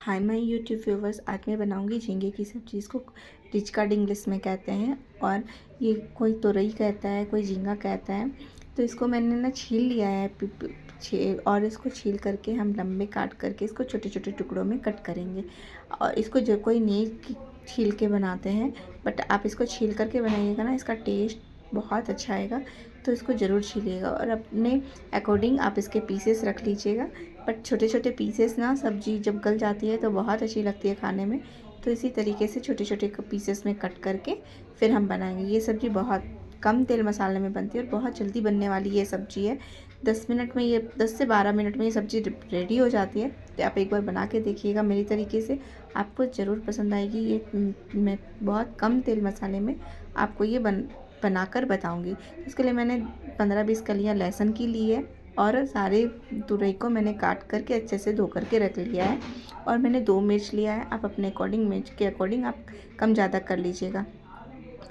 Hi my YouTube viewers, आज मैं बनाऊंगी झींगे की सब्ज़ी। इसको रिच कार्ड इंग्लिश में कहते हैं और ये कोई तुरई कहता है, कोई झींगा कहता है। तो इसको मैंने ना छील लिया है और इसको छील करके हम लंबे काट करके इसको छोटे छोटे टुकड़ों में कट करेंगे। और इसको जो कोई नहीं छील के बनाते हैं, बट आप इसको छील करके बनाइएगा ना, इसका टेस्ट बहुत अच्छा आएगा। तो इसको ज़रूर छीलिएगा और अपने अकॉर्डिंग आप इसके पीसेस रख लीजिएगा। बट छोटे छोटे पीसेस ना सब्ज़ी जब गल जाती है तो बहुत अच्छी लगती है खाने में। तो इसी तरीके से छोटे छोटे पीसेस में कट करके फिर हम बनाएंगे। ये सब्ज़ी बहुत कम तेल मसाले में बनती है और बहुत जल्दी बनने वाली ये सब्ज़ी है। 10 से 12 मिनट में ये सब्ज़ी रेडी हो जाती है। तो आप एक बार बना के देखिएगा मेरी तरीके से, आपको ज़रूर पसंद आएगी। ये मैं बहुत कम तेल मसाले में आपको ये बनाकर बताऊँगी। इसके लिए मैंने 15-20 कलियाँ लहसुन की ली है और सारे तुरई को मैंने काट करके अच्छे से धो करके रख लिया है। और मैंने 2 मिर्च लिया है, आप अपने अकॉर्डिंग मिर्च के अकॉर्डिंग आप कम ज़्यादा कर लीजिएगा।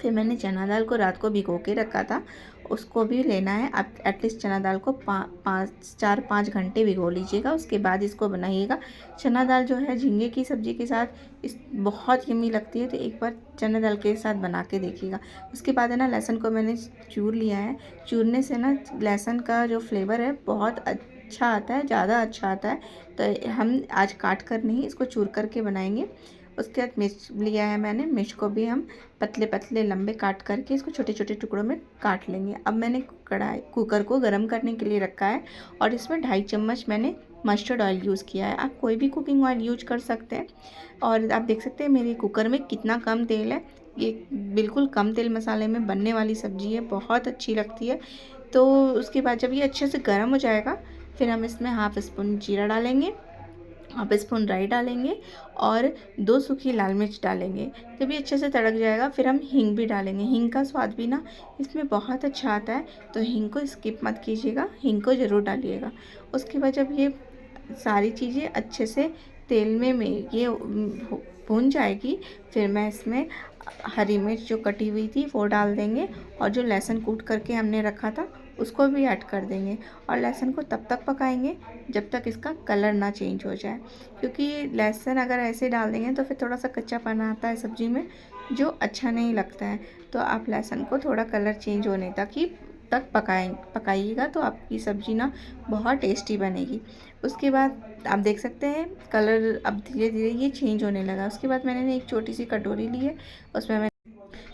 फिर मैंने चना दाल को रात को भिगो के रखा था, उसको भी लेना है। आप एटलीस्ट चना दाल को 4-5 घंटे भिगो लीजिएगा, उसके बाद इसको बनाइएगा। चना दाल जो है झींगे की सब्ज़ी के साथ इस बहुत यम्मी लगती है, तो एक बार चना दाल के साथ बना के देखिएगा। उसके बाद है ना, लहसुन को मैंने चूर लिया है। चूरने से ना लहसुन का जो फ्लेवर है बहुत अच्छा आता है, ज़्यादा अच्छा आता है। तो हम आज काट कर नहीं, इसको चूर करके बनाएंगे। उसके बाद मिर्च लिया है मैंने, मिर्च को भी हम पतले पतले लंबे काट करके इसको छोटे छोटे टुकड़ों में काट लेंगे। अब मैंने कुकर को गर्म करने के लिए रखा है और इसमें 2.5 चम्मच मैंने मस्टर्ड ऑयल यूज़ किया है। आप कोई भी कुकिंग ऑयल यूज कर सकते हैं। और आप देख सकते हैं मेरे कुकर में कितना कम तेल है। ये बिल्कुल कम तेल मसाले में बनने वाली सब्ज़ी है, बहुत अच्छी लगती है। तो उसके बाद जब ये अच्छे से गर्म हो जाएगा, फिर हम इसमें 1/2 स्पून जीरा डालेंगे, 1/2 स्पून राई डालेंगे और 2 सूखी लाल मिर्च डालेंगे। जब ये अच्छे से तड़क जाएगा, फिर हम हींग भी डालेंगे। हींग का स्वाद भी ना इसमें बहुत अच्छा आता है, तो हींग को स्किप मत कीजिएगा, हींग को ज़रूर डालिएगा। उसके बाद जब ये सारी चीज़ें अच्छे से तेल में ये भून जाएगी, फिर मैं इसमें हरी मिर्च जो कटी हुई थी वो डाल देंगे और जो लहसुन कूट करके हमने रखा था उसको भी ऐड कर देंगे। और लहसुन को तब तक पकाएंगे जब तक इसका कलर ना चेंज हो जाए, क्योंकि लहसुन अगर ऐसे डाल देंगे तो फिर थोड़ा सा कच्चापना आता है सब्ज़ी में, जो अच्छा नहीं लगता है। तो आप लहसुन को थोड़ा कलर चेंज होने तक पकाइएगा, तो आपकी सब्ज़ी ना बहुत टेस्टी बनेगी। उसके बाद आप देख सकते हैं कलर अब धीरे धीरे ये चेंज होने लगा। उसके बाद मैंने एक छोटी सी कटोरी ली है, उसमें मैं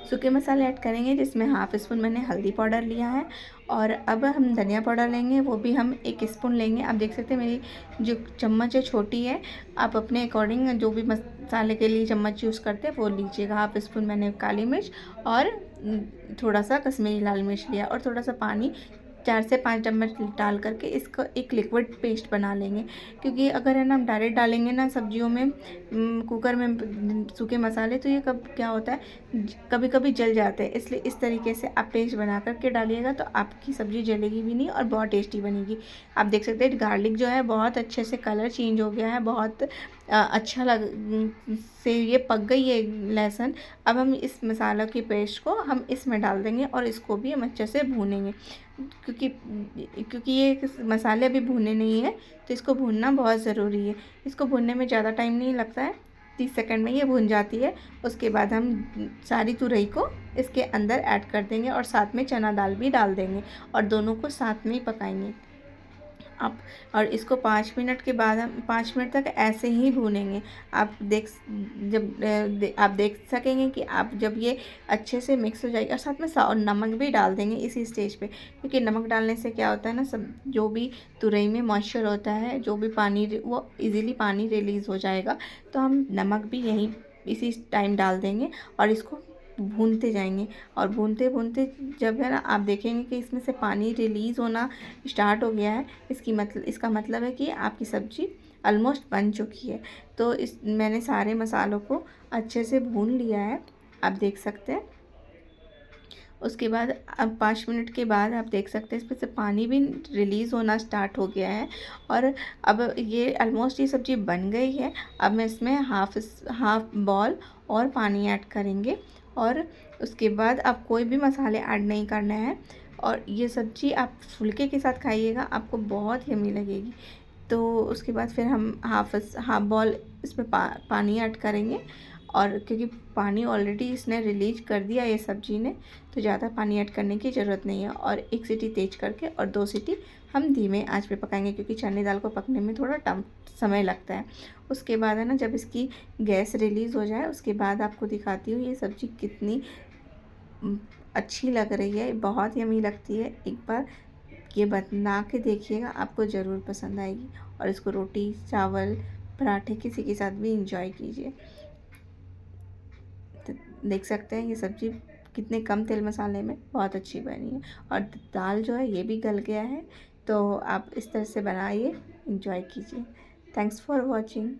सूखे मसाले ऐड करेंगे, जिसमें 1/2 स्पून मैंने हल्दी पाउडर लिया है। और अब हम धनिया पाउडर लेंगे, वो भी हम 1 स्पून लेंगे। आप देख सकते हैं मेरी जो चम्मच है छोटी है, आप अपने अकॉर्डिंग जो भी मसाले के लिए चम्मच यूज़ करते हैं वो लीजिएगा। 1/2 स्पून मैंने काली मिर्च और थोड़ा सा कश्मीरी लाल मिर्च लिया और थोड़ा सा पानी 4 से 5 चम्मच डाल करके इसको एक लिक्विड पेस्ट बना लेंगे। क्योंकि अगर है ना हम डायरेक्ट डालेंगे ना सब्जियों में, कुकर में सूखे मसाले, तो ये कब क्या होता है, कभी कभी जल जाते हैं। इसलिए इस तरीके से आप पेस्ट बना करके डालिएगा, तो आपकी सब्ज़ी जलेगी भी नहीं और बहुत टेस्टी बनेगी। आप देख सकते हैं गार्लिक जो है बहुत अच्छे से कलर चेंज हो गया है, बहुत अच्छा से ये पक गई है लहसुन। अब हम इस मसाला की पेस्ट को हम इसमें डाल देंगे और इसको भी हम अच्छे से भूनेंगे। क्योंकि ये मसाले अभी भुने नहीं है, तो इसको भूनना बहुत ज़रूरी है। इसको भूनने में ज़्यादा टाइम नहीं लगता है, 30 सेकंड में ये भून जाती है। उसके बाद हम सारी तुरई को इसके अंदर ऐड कर देंगे और साथ में चना दाल भी डाल देंगे और दोनों को साथ में ही पकाएंगे आप। और इसको 5 मिनट के बाद हम 5 मिनट तक ऐसे ही भूनेंगे। आप आप देख सकेंगे कि आप जब ये अच्छे से मिक्स हो जाएगी, और साथ में नमक भी डाल देंगे इसी स्टेज पे, क्योंकि नमक डालने से क्या होता है ना, सब जो भी तुरई में मॉइस्चर होता है, जो भी पानी, वो इजीली पानी रिलीज़ हो जाएगा। तो हम नमक भी यहीं इसी टाइम डाल देंगे और इसको भूनते जाएंगे। और भूनते भूनते जब है ना आप देखेंगे कि इसमें से पानी रिलीज़ होना स्टार्ट हो गया है, इसका मतलब है कि आपकी सब्ज़ी ऑलमोस्ट बन चुकी है। तो मैंने सारे मसालों को अच्छे से भून लिया है, आप देख सकते हैं। उसके बाद अब 5 मिनट के बाद आप देख सकते हैं इसमें से पानी भी रिलीज़ होना स्टार्ट हो गया है। और अब ये ऑलमोस्ट ये सब्ज़ी बन गई है। अब मैं इसमें हाफ बॉल और पानी ऐड करेंगे और उसके बाद आप कोई भी मसाले ऐड नहीं करने हैं। और ये सब्ज़ी आप फुल्के के साथ खाइएगा, आपको बहुत यम्मी लगेगी। तो उसके बाद फिर हम हाफ बॉल इसमें पानी ऐड करेंगे, और क्योंकि पानी ऑलरेडी इसने रिलीज कर दिया ये सब्ज़ी ने, तो ज़्यादा पानी ऐड करने की ज़रूरत नहीं है। और 1 सीटी तेज़ करके और 2 सीटी हम धीमे आंच पे पकाएंगे, क्योंकि चने दाल को पकने में थोड़ा समय लगता है। उसके बाद है ना, जब इसकी गैस रिलीज़ हो जाए उसके बाद आपको दिखाती हूँ ये सब्ज़ी कितनी अच्छी लग रही है, बहुत यम्मी लगती है। एक बार ये बना के देखिएगा, आपको ज़रूर पसंद आएगी। और इसको रोटी, चावल, पराठे किसी के साथ भी इंजॉय कीजिए। तो देख सकते हैं ये सब्ज़ी कितने कम तेल मसाले में बहुत अच्छी बनी है। और दाल जो है ये भी गल गया है, तो आप इस तरह से बनाइए, इंजॉय कीजिए। Thanks for watching.